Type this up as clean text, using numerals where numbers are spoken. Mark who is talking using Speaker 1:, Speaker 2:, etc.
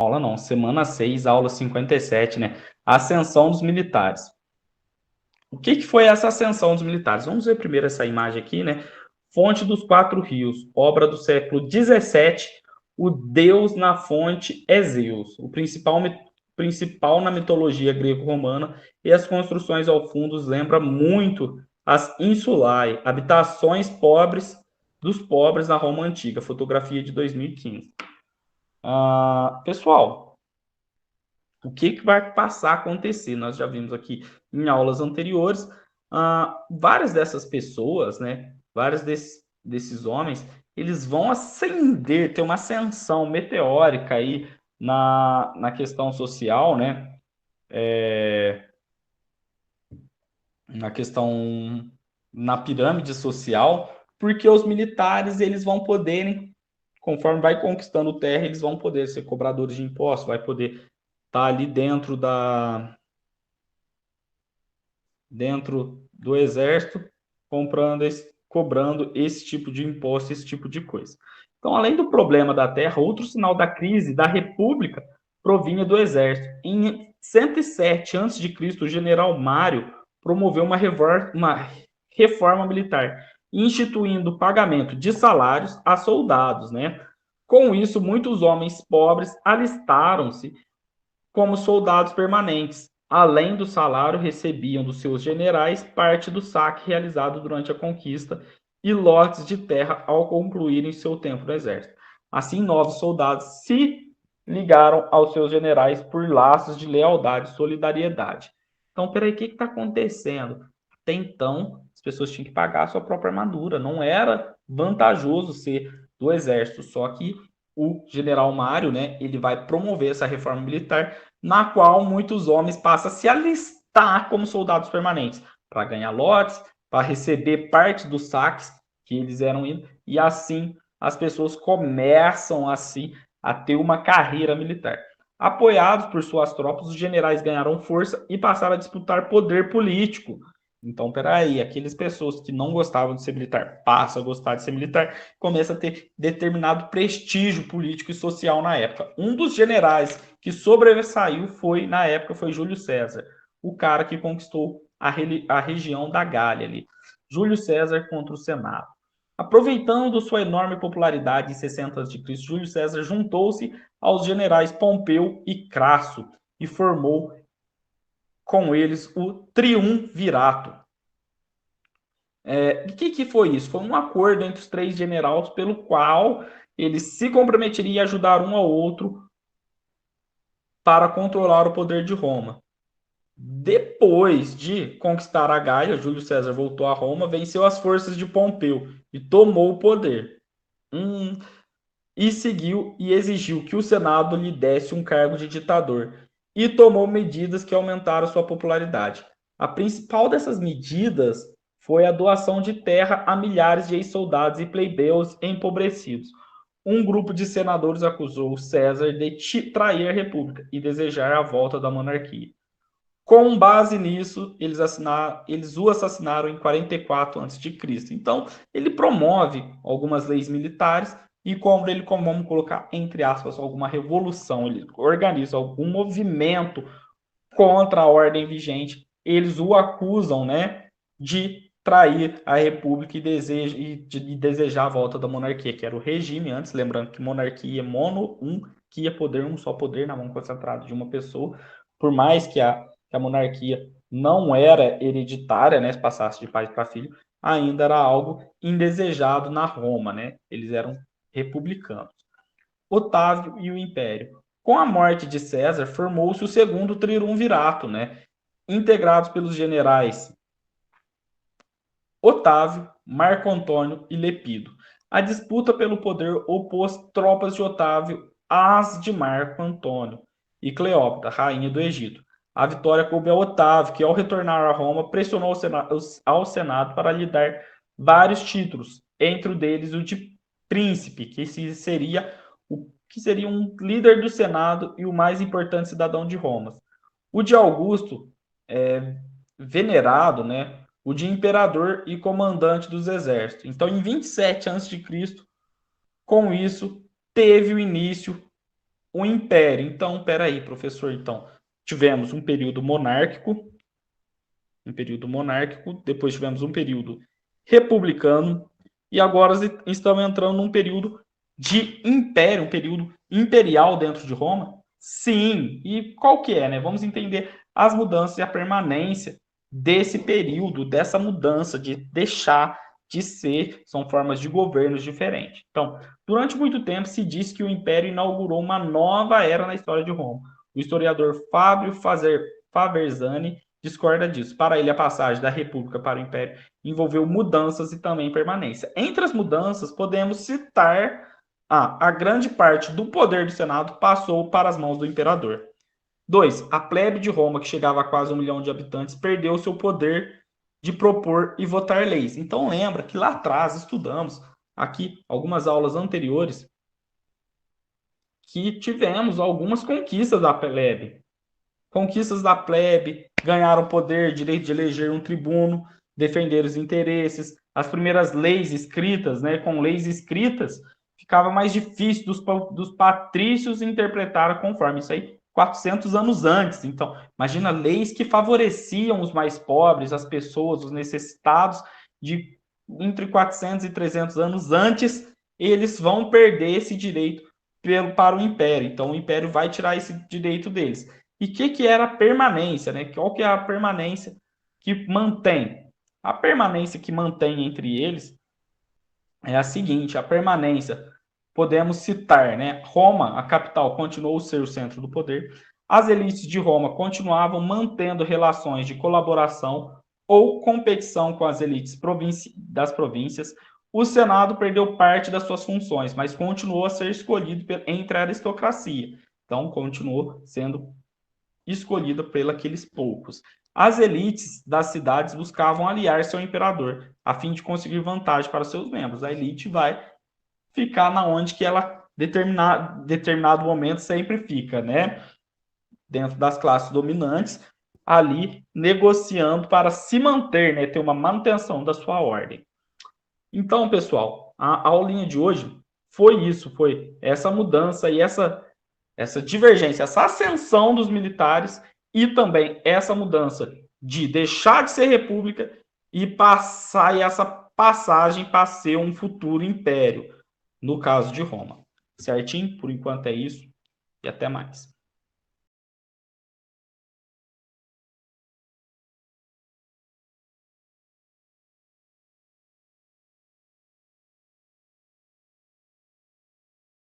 Speaker 1: Aula não, semana 6, aula 57, né? Ascensão dos militares. O que foi essa ascensão dos militares? Vamos ver primeiro essa imagem aqui, né? Fonte dos Quatro Rios, obra do século XVII. O deus na fonte é Zeus, o principal na mitologia greco-romana, e as construções ao fundo lembram muito as insulae, habitações pobres dos pobres na Roma Antiga, fotografia de 2015. Pessoal, o que vai passar a acontecer? Nós já vimos aqui em aulas anteriores, várias dessas pessoas, né, vários desses homens, eles vão ascender, ter uma ascensão meteórica aí na questão social, né, na questão, na pirâmide social, porque os militares, eles vão poderem, conforme vai conquistando terra, eles vão poder ser cobradores de impostos, vai poder estar ali dentro do exército, cobrando esse tipo de imposto, esse tipo de coisa. Então, além do problema da terra, outro sinal da crise da República provinha do exército. Em 107 a.C., o general Mário promoveu uma reforma militar, instituindo o pagamento de salários a soldados, né? Com isso, muitos homens pobres alistaram-se como soldados permanentes. Além do salário, recebiam dos seus generais parte do saque realizado durante a conquista e lotes de terra ao concluírem seu tempo no exército. Assim, novos soldados se ligaram aos seus generais por laços de lealdade e solidariedade. Então, peraí, o que está acontecendo? Até então, as pessoas tinham que pagar a sua própria armadura. Não era vantajoso ser do exército. Só que o general Mário, né, ele vai promover essa reforma militar, na qual muitos homens passam a se alistar como soldados permanentes, para ganhar lotes, para receber parte dos saques que eles eram indo, e assim as pessoas começam assim a ter uma carreira militar. Apoiados por suas tropas, os generais ganharam força e passaram a disputar poder político. Então, peraí, aquelas pessoas que não gostavam de ser militar passam a gostar de ser militar, começa a ter determinado prestígio político e social na época. Um dos generais que sobressaiu na época, foi Júlio César, o cara que conquistou a região da Gália ali. Júlio César contra o Senado. Aproveitando sua enorme popularidade em 60 a.C., Júlio César juntou-se aos generais Pompeu e Crasso e formou com eles o Triunvirato. O que foi isso? Foi um acordo entre os três generais pelo qual eles se comprometeriam a ajudar um ao outro para controlar o poder de Roma. Depois de conquistar a Gaia, Júlio César voltou a Roma, venceu as forças de Pompeu e tomou o poder. E seguiu e exigiu que o Senado lhe desse um cargo de ditador e tomou medidas que aumentaram sua popularidade. A principal dessas medidas foi a doação de terra a milhares de ex-soldados e plebeus empobrecidos. Um grupo de senadores acusou César de trair a república e desejar a volta da monarquia. Com base nisso, eles o assassinaram em 44 a.C. Então, ele promove algumas leis militares e vamos colocar entre aspas, alguma revolução, ele organiza algum movimento contra a ordem vigente. Eles o acusam, né, de trair a república e de desejar a volta da monarquia, que era o regime antes, lembrando que monarquia é que poder, um só poder na mão concentrada de uma pessoa, por mais que a monarquia não era hereditária, né, se passasse de pai para filho, ainda era algo indesejado na Roma, né? Eles eram republicanos. Otávio e o Império. Com a morte de César, formou-se o segundo triunvirato, né? Integrados pelos generais Otávio, Marco Antônio e Lepido. A disputa pelo poder opôs tropas de Otávio às de Marco Antônio e Cleópatra, rainha do Egito. A vitória coube a Otávio, que ao retornar a Roma pressionou ao Senado para lhe dar vários títulos, entre deles o de príncipe, que seria um líder do Senado e o mais importante cidadão de Roma. O de Augusto, venerado, né, o de imperador e comandante dos exércitos. Então, em 27 a.C., com isso, teve o início o império. Então, peraí, professor, então, tivemos um período monárquico, depois tivemos um período republicano, e agora estamos entrando num período de império, um período imperial dentro de Roma? Sim. E qual que é, né? Vamos entender as mudanças e a permanência desse período, dessa mudança de deixar de ser, são formas de governos diferentes. Então, durante muito tempo se diz que o Império inaugurou uma nova era na história de Roma. O historiador Fábio Faversani discorda disso. Para ele, a passagem da República para o Império envolveu mudanças e também permanência. Entre as mudanças, podemos citar a grande parte do poder do Senado passou para as mãos do imperador. 2. A plebe de Roma, que chegava a quase 1 milhão de habitantes, perdeu seu poder de propor e votar leis. Então lembra que lá atrás estudamos aqui algumas aulas anteriores que tivemos algumas conquistas da plebe. Conquistas da plebe, ganharam poder, direito de eleger um tribuno, defender os interesses. As primeiras leis escritas, né, com leis escritas, ficava mais difícil dos patrícios interpretar conforme isso aí, 400 anos antes. Então, imagina leis que favoreciam os mais pobres, as pessoas, os necessitados, de entre 400 e 300 anos antes, eles vão perder esse direito para o Império. Então, o Império vai tirar esse direito deles. E o que era a permanência, né? Qual que é a permanência que mantém? A permanência que mantém entre eles é a seguinte: a permanência, podemos citar, né? Roma, a capital, continuou a ser o centro do poder. As elites de Roma continuavam mantendo relações de colaboração ou competição com as elites das províncias. O Senado perdeu parte das suas funções, mas continuou a ser escolhido entre a aristocracia. Então, continuou sendo escolhida pelos poucos. As elites das cidades buscavam aliar-se ao imperador, a fim de conseguir vantagem para seus membros. A elite vai ficar na onde que ela determinado momento sempre fica, né? Dentro das classes dominantes, ali negociando para se manter, né? Ter uma manutenção da sua ordem. Então, pessoal, a aulinha de hoje foi isso, foi essa mudança e essa divergência, essa ascensão dos militares e também essa mudança de deixar de ser república e passar e essa passagem para ser um futuro império, no caso de Roma. Certinho? Por enquanto é isso e até mais.